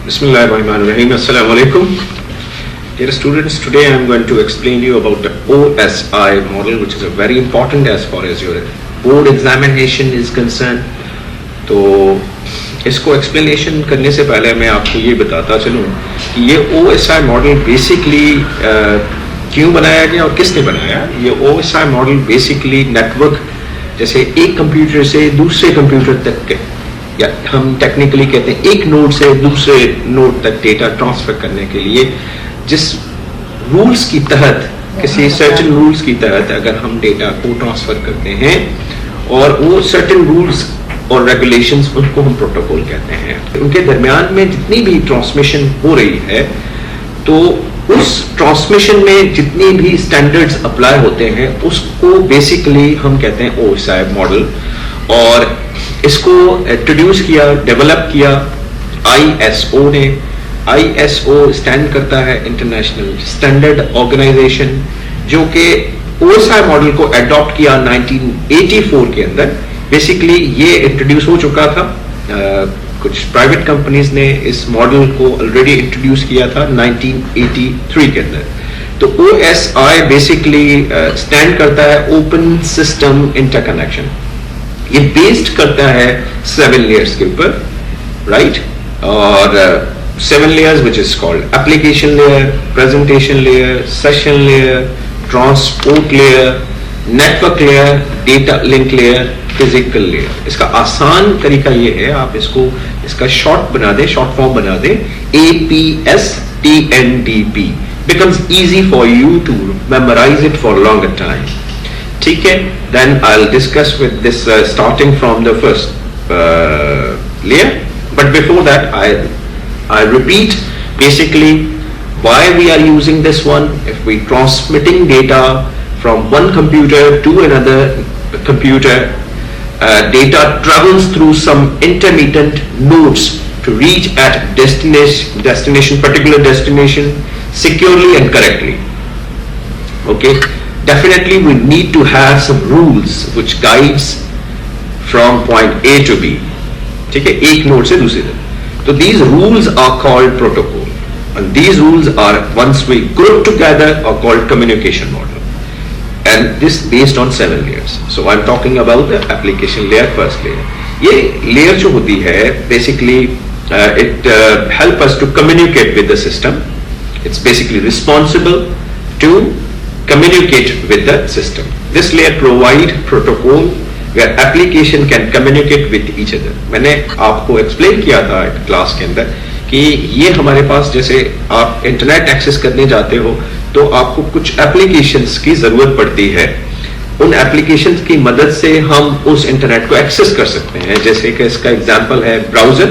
Bismillahirrahmanirrahim. Assalamu alaikum. Dear students, today I am going to explain you about the OSI model, which is a very important as far as your board examination is concerned. तो इसको explanation करने से पहले मैं आपको ये बताता चलूँ कि ये OSI मॉडल बेसिकली क्यों बनाया गया और किसने बनाया। ये OSI मॉडल बेसिकली नेटवर्क, जैसे एक कंप्यूटर से दूसरे कंप्यूटर तक के, या हम टेक्निकली कहते हैं एक नोड से दूसरे नोड तक डेटा ट्रांसफर करने के लिए जिस रूल्स की तहत, किसी सर्टेन रूल्स की तहत अगर हम डेटा को ट्रांसफर करते हैं और वो सर्टेन रूल्स और रेगुलेशंस, उनको हम प्रोटोकॉल कहते हैं। उनके दरमियान में जितनी भी ट्रांसमिशन हो रही है तो उस ट्रांसमिशन में जितनी भी स्टैंडर्ड्स अप्लाई होते हैं उसको बेसिकली हम कहते हैं OSI मॉडल। और इसको इंट्रोड्यूस किया, डेवलप किया ISO ने। ISO स्टैंड करता है इंटरनेशनल स्टैंडर्ड ऑर्गेनाइजेशन, जो कि OSI मॉडल को अडॉप्ट किया 1984 के अंदर। बेसिकली ये इंट्रोड्यूस हो चुका था, कुछ प्राइवेट कंपनीज ने इस मॉडल को ऑलरेडी इंट्रोड्यूस किया था 1983 के अंदर। तो OSI बेसिकली स्टैंड करता है ओपन सिस्टम इंटरकनेक्शन। ये बेस्ड करता है 7 लेयर्स के ऊपर, राइट। और 7 layers which is called application layer, presentation layer, session layer, transport layer, network layer, data link layer, physical layer. इसका आसान तरीका ये है, आप इसका शॉर्ट बना दे, शॉर्ट फॉर्म बना दे, APSTNDP becomes easy for you to memorize it for longer time. ठीक है, then I'll discuss with this starting from the first layer. But before that, I repeat basically why we are using this one. If we transmitting data from one computer to another computer, data travels through some intermittent nodes to reach at particular destination securely and correctly. Okay. Definitely we need to have some rules which guides from point A to B. ठीक है, एक node से दूसरे तक। तो these rules are called protocol, and these rules are, once we group together, are called communication model, and this based on 7 layers. So I'm talking about the application layer, first layer. ये layer जो होती है basically it help us to communicate with the system. It's basically responsible to communicate with the system. This layer provide protocol where application can communicate with each other. मैंने आपको explain किया था class के अंदर कि ये हमारे पास, जैसे आप इंटरनेट एक्सेस करने जाते हो तो आपको कुछ एप्लीकेशंस की जरूरत पड़ती है। उन एप्लीकेशंस की मदद से हम उस इंटरनेट को एक्सेस कर सकते हैं। जैसे कि इसका एग्जांपल है ब्राउजर।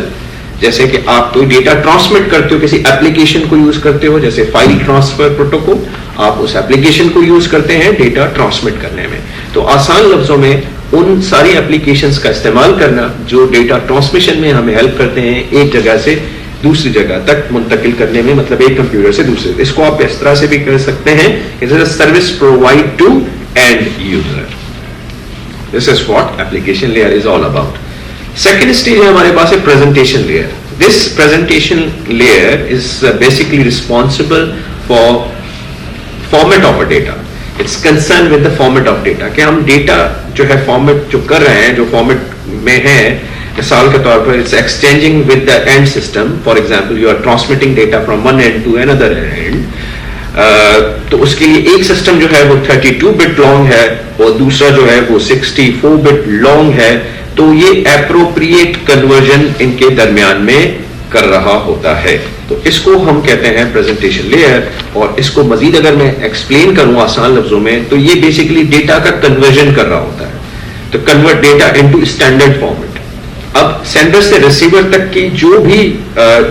जैसे कि आप कोई डेटा ट्रांसमिट करते हो, किसी एप्लीकेशन को यूज करते हो, जैसे फाइल ट्रांसफर प्रोटोकॉल, आप उस एप्लीकेशन को यूज करते हैं डेटा ट्रांसमिट करने में। तो आसान लफ्जों में उन सारी एप्लीकेशंस का इस्तेमाल करना जो डेटा ट्रांसमिशन में हमें हेल्प करते हैं, एक जगह से दूसरी जगह तक मुंतकिल करने में, मतलब एक कंप्यूटर से दूसरे। इसको आप इस तरह से भी कर सकते हैं, service provide to end user. This is what application layer is all about. Second stage है हमारे पास है presentation layer. This presentation layer is basically responsible for format of a data. It's concern with the format of data, कि हम data जो है format जो कर रहे हैं, जो फॉर्मेट में है, मिसाल के तौर पर it's exchanging with the end system. For example you are transmitting data from one end to another end, तो उसके लिए एक सिस्टम जो है वो 32 बिट लॉन्ग है और दूसरा जो है वो 64 बिट लॉन्ग है। तो ये एप्रोप्रिएट कन्वर्जन इनके दरमियान में कर रहा होता है। तो इसको हम कहते हैं प्रेजेंटेशन लेयर। और इसको मजीद अगर मैं एक्सप्लेन करूं आसान लफ्जों में, तो ये बेसिकली डेटा का कन्वर्जन कर रहा होता है, तो convert data into standard format. अब सेंडर से रिसीवर तक की जो भी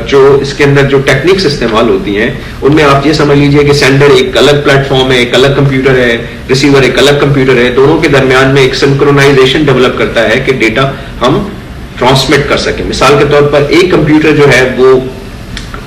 जो इसके अंदर जो टेक्निक्स इस्तेमाल होती हैं, उनमें आप ये समझ लीजिए कि सेंडर एक अलग प्लेटफॉर्म है, एक अलग कंप्यूटर है, रिसीवर एक अलग कंप्यूटर है। दोनों के दरमियान में एक सिंक्रोनाइजेशन डेवलप करता है कि डेटा हम ट्रांसमिट कर सकें। मिसाल के तौर पर एक कंप्यूटर जो है वो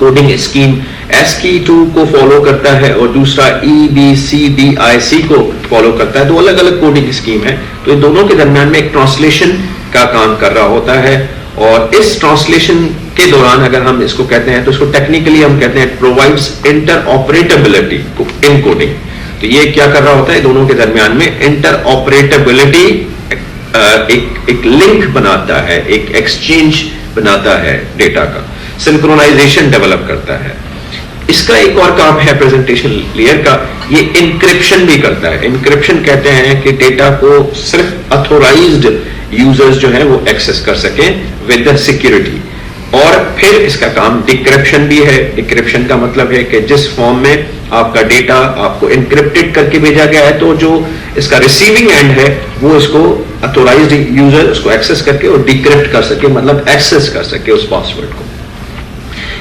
कोडिंग स्कीम ASCII2 को फॉलो करता है और दूसरा EBCDIC को फॉलो करता है। दो अलग अलग कोडिंग स्कीम है, तो इन दोनों के दरमियान में एक ट्रांसलेशन का काम कर रहा होता है। और इस ट्रांसलेशन के दौरान अगर हम इसको कहते हैं तो इसको टेक्निकली हम कहते हैं प्रोवाइड्स इंटरऑपरेटेबिलिटी इन कोडिंग। तो ये क्या कर रहा होता है, दोनों के दरमियान में इंटरऑपरेटेबिलिटी एक लिंक बनाता है, एक एक्सचेंज बनाता है डेटा का, सिंक्रोनाइजेशन डेवलप करता है। इसका एक और काम है प्रेजेंटेशन लेयर का, ये इंक्रिप्शन भी करता है। इंक्रिप्शन कहते हैं कि डेटा को सिर्फ अथोराइज्ड यूजर्स जो है वो एक्सेस कर सकें विद द सिक्योरिटी। और फिर इसका काम डिक्रिप्शन भी है। डिक्रिप्शन का मतलब है कि जिस फॉर्म में आपका डेटा आपको इंक्रिप्टेड करके भेजा गया है, तो जो इसका रिसीविंग एंड है वो इसको अथोराइज्ड यूजर उसको एक्सेस करके और डिक्रिप्ट कर सके, मतलब एक्सेस कर सके उस पासवर्ड को।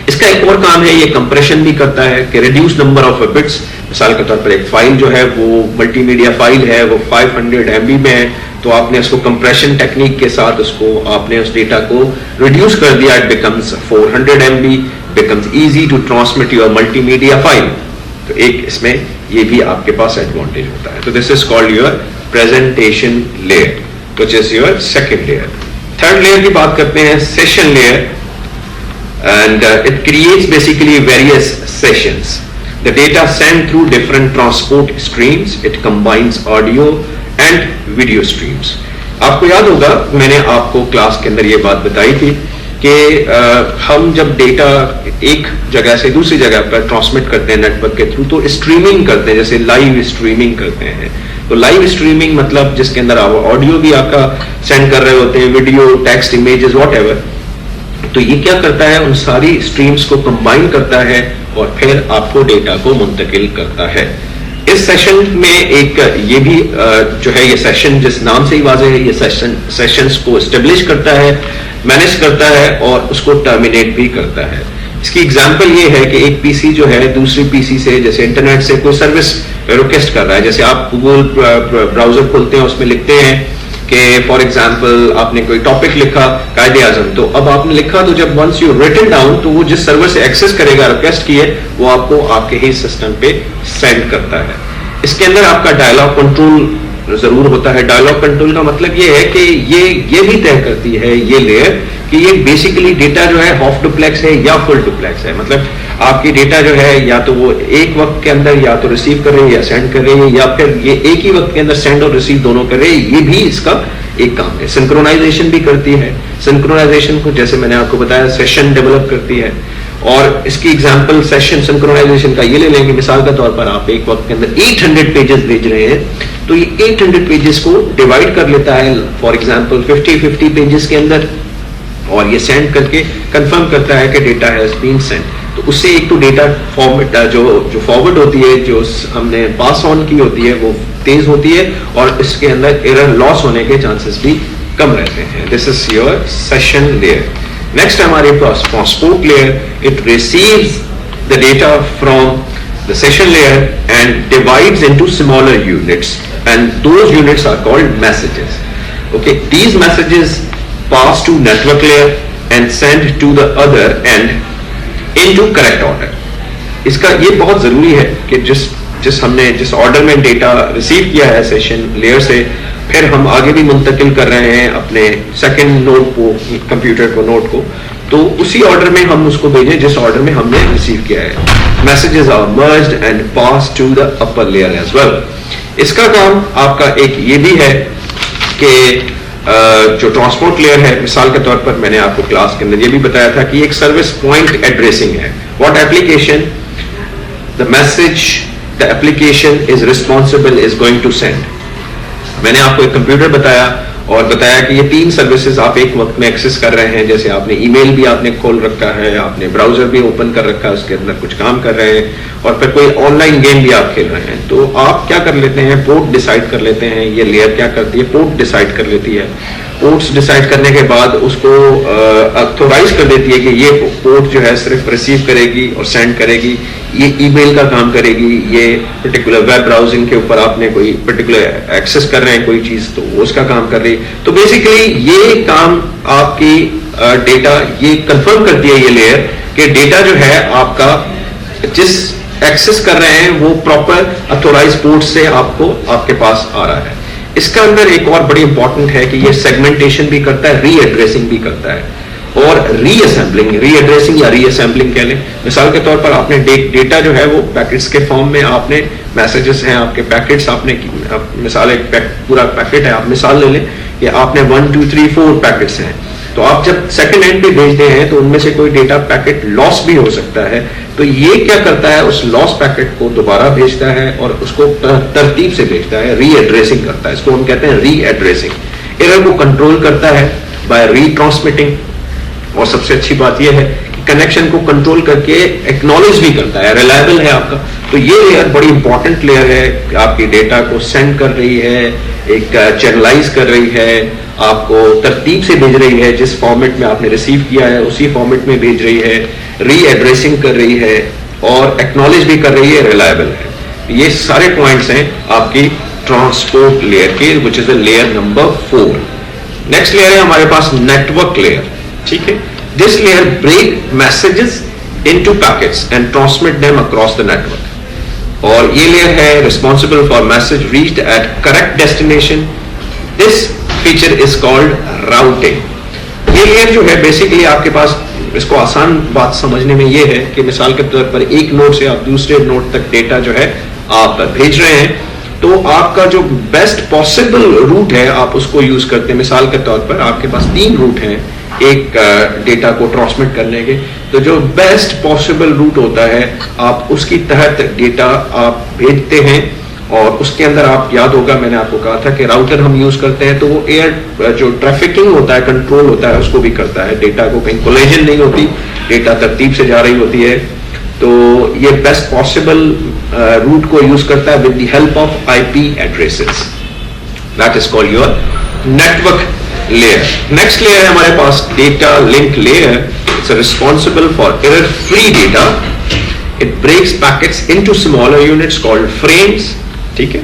इसका एक और काम है, ये कंप्रेशन भी करता है कि रिड्यूस नंबर ऑफ बिट्स। मिसाल के तौर पर एक फाइल जो है वो मल्टीमीडिया फाइल है, वो 500 MB में है, तो आपने उसको कंप्रेशन टेक्निक के साथ उसको आपने उस डेटा को रिड्यूस कर दिया, it becomes 400 MB, becomes easy to transmit your multimedia file. तो एक इसमें ये भी आपके पास एडवांटेज होता है। तो this is called your presentation layer, which is your second layer. Third layer की बात करते हैं, session layer, and it creates basically various sessions. The data sent through different transport streams. It combines audio and video streams. आपको याद होगा मैंने आपको class के अंदर ये बात बताई थी कि हम जब डेटा एक जगह से दूसरी जगह पर ट्रांसमिट करते हैं नेटवर्क के थ्रू, तो स्ट्रीमिंग करते हैं, जैसे लाइव स्ट्रीमिंग करते हैं। तो लाइव स्ट्रीमिंग मतलब जिसके अंदर आप ऑडियो भी आपका सेंड कर रहे होते हैं, वीडियो, टेक्स्ट, इमेजेस, व्हाटएवर। तो ये क्या करता है, उन सारी स्ट्रीम्स को कंबाइन करता है और फिर आपको डेटा को मुंतकिल करता है। इस सेशन में एक ये भी जो है, ये सेशन जिस नाम से ही वाज़ेह है, ये सेशंस को एस्टेब्लिश करता है, मैनेज करता है और उसको टर्मिनेट भी करता है। इसकी एग्जांपल ये है कि एक पीसी जो है दूसरी पीसी से, जैसे इंटरनेट से कोई सर्विस रिक्वेस्ट कर रहा है, जैसे आप गूगल ब्राउजर खोलते हैं, उसमें लिखते हैं कि फॉर एग्जांपल आपने कोई टॉपिक लिखा कायदे आजम, तो अब आपने लिखा, तो जब वंस यू रिटन डाउन, तो वो जिस सर्वर से एक्सेस करेगा रिक्वेस्ट की है, वो आपको आपके ही सिस्टम पे सेंड करता है। इसके अंदर आपका डायलॉग कंट्रोल जरूर होता है। डायलॉग कंट्रोल का मतलब ये है कि ये भी तय करती है ये लेयर कि ये बेसिकली डेटा जो है हाफ डुप्लेक्स है या फुल डुप्लेक्स है। मतलब आपकी डेटा जो है या तो वो एक वक्त के अंदर या तो रिसीव कर रही है या सेंड कर रही है, या फिर ये एक ही वक्त के अंदर सेंड और रिसीव दोनों कर रहे हैं। ये भी इसका एक काम है। सिंक्रोनाइजेशन भी करती है। सिंक्रोनाइजेशन को जैसे मैंने आपको बताया सेशन डेवलप करती है। और इसकी एग्जांपल सेशन सिंक्रोनाइजेशन का ये ले लेंगे, मिसाल के तौर पर आप एक वक्त के अंदर 800 पेजेस भेज रहे हैं, तो ये 800 पेजेस को डिवाइड कर लेता है फॉर एग्जांपल 50 पेजेस के अंदर, और ये सेंड करके कंफर्म करता है कि डेटा हैज बीन सेंड। तो उससे एक तो डेटा फॉर्मेट जो फॉरवर्ड होती है, जो हमने पास ऑन की होती है, वो तेज होती है और इसके अंदर एरर लॉस होने के चांसेस भी कम रहते हैं। This is your session layer. Next हमारे पास transport layer. It receives the data from the session layer and divides into smaller units, and those units are called messages. Okay, these messages pass to network layer and send to the other end into correct order. इसका ये बहुत जरूरी है कि जिस order में data receive किया है सेशन लेयर से, फिर हम आगे भी मुंतकिल कर रहे हैं अपने सेकंड नोड को, कंप्यूटर को, नोड को, तो उसी ऑर्डर में हम उसको भेजें जिस ऑर्डर में हमने रिसीव किया है। Messages are merged and pass to the upper layer as well. इसका काम आपका एक ये भी है कि जो ट्रांसपोर्ट लेयर है, मिसाल के तौर पर मैंने आपको क्लास के अंदर ये भी बताया था कि एक सर्विस पॉइंट एड्रेसिंग है। What application the message the application is responsible is going to send. मैंने आपको एक कंप्यूटर बताया और बताया कि ये 3 सर्विसेज आप एक वक्त में एक्सेस कर रहे हैं। जैसे आपने ईमेल भी आपने खोल रखा है, आपने ब्राउजर भी ओपन कर रखा है, उसके अंदर कुछ काम कर रहे हैं, और फिर कोई ऑनलाइन गेम भी आप खेल रहे हैं। तो आप क्या कर लेते हैं, पोर्ट डिसाइड कर लेते हैं। ये लेयर क्या करती है, पोर्ट डिसाइड कर लेती है। पोर्ट्स डिसाइड करने के बाद उसको ऑथोराइज कर देती है कि ये पोर्ट जो है सिर्फ रिसीव करेगी और सेंड करेगी, ये ईमेल का काम करेगी, ये पर्टिकुलर वेब ब्राउजिंग के ऊपर आपने कोई पर्टिकुलर एक्सेस कर रहे हैं कोई चीज, तो वो उसका काम कर रही है। तो बेसिकली ये काम आपकी डेटा ये कंफर्म करती है ये लेयर कि डेटा जो है आपका जिस एक्सेस कर रहे हैं वो प्रॉपर ऑथोराइज पोर्ट से आपको आपके पास आ रहा है। इसका अंदर एक और बड़ी इंपॉर्टेंट है कि ये सेगमेंटेशन भी करता है, रीएड्रेसिंग भी करता है। और रीअसेंबलिंग, रीएड्रेसिंग या रीअसेंबलिंग कह लें। मिसाल के तौर पर आपने डेटा जो है वो पैकेट्स के फॉर्म में, आपने मैसेजेस हैं आपके पैकेट्स, आपने मिसाल एक पूरा पैकेट है, आप मिसाल ले लें कि आपने 1 2 3 4 पैकेट्स हैं, तो आप जब सेकंड एंड पे भेजते हैं तो उनमें से कोई डेटा पैकेट लॉस भी हो सकता है। तो ये क्या करता है, उस लॉस पैकेट को दोबारा भेजता है और उसको तरतीब से भेजता है, रीएड्रेसिंग करता है, इसको हम कहते हैं रीएड्रेसिंग। एरर को कंट्रोल करता है बाय रीट्रांसमिटिंग, और सबसे अच्छी बात यह है कि कनेक्शन को कंट्रोल करके एक्नॉलेज भी करता है, रिलायबल है आपका। तो ये लेयर बड़ी इंपॉर्टेंट लेयर है, आपकी डेटा को सेंड कर रही है, एक चैनलाइज कर रही है, आपको तरतीब से भेज रही है, जिस फॉर्मेट में आपने रिसीव किया है उसी फॉर्मेट में भेज रही है, रीएड्रेसिंग कर रही है और एक्नॉलेज भी कर रही है, रिलायबल है। ये सारे पॉइंट्स हैं आपकी ट्रांसपोर्ट लेयर के, which is the layer number 4। Next layer है हमारे पास नेटवर्क लेयर, ठीक है। This layer break messages into packets and transmit them across the network, और ये लेयर है responsible for message reached at correct destination. This feature is called routing. ये layer जो है बेसिकली आपके पास, इसको आसान बात समझने में ये है कि मिसाल के तौर पर एक नोड से आप दूसरे नोड तक डेटा जो है आप भेज रहे हैं, तो आपका जो बेस्ट पॉसिबल रूट है आप उसको यूज करते हैं। मिसाल के तौर पर आपके पास 3 रूट हैं एक डेटा को ट्रांसमिट करने के, तो जो बेस्ट पॉसिबल रूट होता है आप उसकी तहत डेटा आप भेजते हैं, और उसके अंदर आप याद होगा मैंने आपको कहा था कि राउटर हम यूज करते हैं तो वो एयर जो ट्रैफिकिंग होता है, कंट्रोल होता है, उसको भी करता है, डेटा को कहीं कोलिजन नहीं होती, डेटा तरतीब से जा रही होती है। तो ये बेस्ट पॉसिबल रूट को यूज करता है with the help of IP addresses, that is called your network layer. Next layer है हमारे पास data link layer. It's responsible for error free data. It breaks packets into smaller units called frames, ठीक है।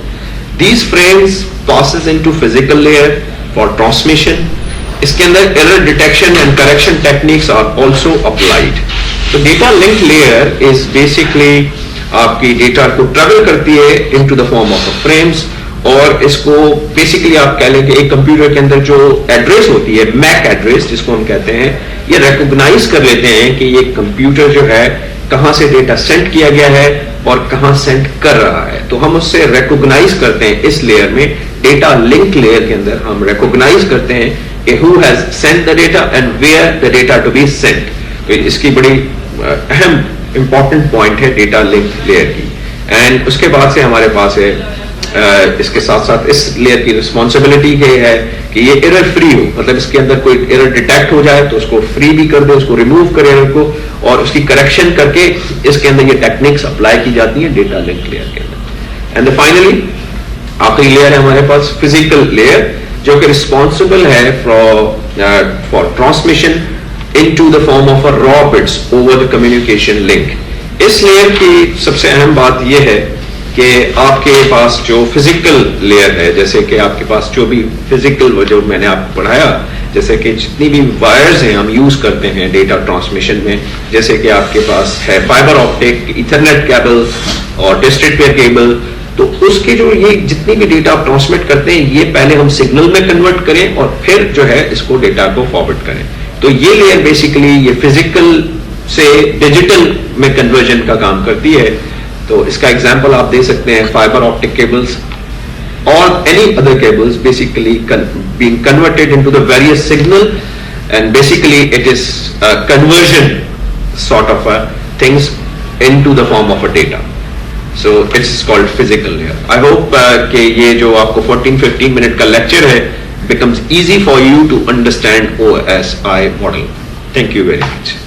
These frames passes into physical layer for transmission. इसके अंदर error detection and correction techniques are also applied. तो data link layer is basically आपकी data को travel करती है into the form of frames, और इसको बेसिकली आप कह लेंगे एक कंप्यूटर के अंदर जो एड्रेस होती है, मैक एड्रेस जिसको हम कहते हैं, ये रिकॉग्नाइज कर लेते हैं कि ये कंप्यूटर जो है कहां से डेटा सेंड किया गया है और कहां सेंड कर रहा है। तो हम उससे रिकॉग्नाइज करते हैं इस लेयर में, डेटा लिंक लेयर के अंदर हम रिकॉग्नाइज करते हैं कि who has send the data and where the data to be sent. तो इसकी बड़ी अहम इंपॉर्टेंट पॉइंट है डेटा लिंक लेयर की। एंड उसके बाद से हमारे पास है इसके साथ साथ इस लेयर की रिस्पॉन्सिबिलिटी ये है कि ये एरर फ्री हो, मतलब इसके अंदर कोई एरर डिटेक्ट हो जाए तो उसको फ्री भी कर दे, उसको रिमूव करे एरर को, और उसकी करेक्शन करके इसके अंदर ये टेक्निक्स अप्लाई की जाती हैं डेटा लिंक लेयर के अंदर। एंड फाइनली आखिरी लेयर है हमारे पास फिजिकल लेयर, जो कि रिस्पॉन्सिबल है for transmission into the form of a raw bits over the communication link. इस लेयर की सबसे अहम बात यह है कि आपके पास जो फिजिकल लेयर है, जैसे कि आपके पास जो भी फिजिकल जो मैंने आपको पढ़ाया, जैसे कि जितनी भी वायर्स हैं हम यूज करते हैं डेटा ट्रांसमिशन में, जैसे कि आपके पास है फाइबर ऑप्टिक, इथरनेट केबल और डिस्ट्रिक्ट वेयर केबल, तो उसके जो ये जितनी भी डेटा आप ट्रांसमिट करते हैं ये पहले हम सिग्नल में कन्वर्ट करें और फिर जो है इसको डेटा को फॉरवर्ड करें। तो ये लेयर बेसिकली ये फिजिकल से डिजिटल में कन्वर्जन का काम करती है। तो इसका एग्जांपल आप दे सकते हैं फाइबर ऑप्टिक केबल्स और any other cables basically being converted into the various signal, and basically it is a conversion sort of things into the form of a data. So it's called physical layer. I hope कि ये जो आपको 14-15 minute का lecture है becomes easy for you to understand OSI model. Thank you very much.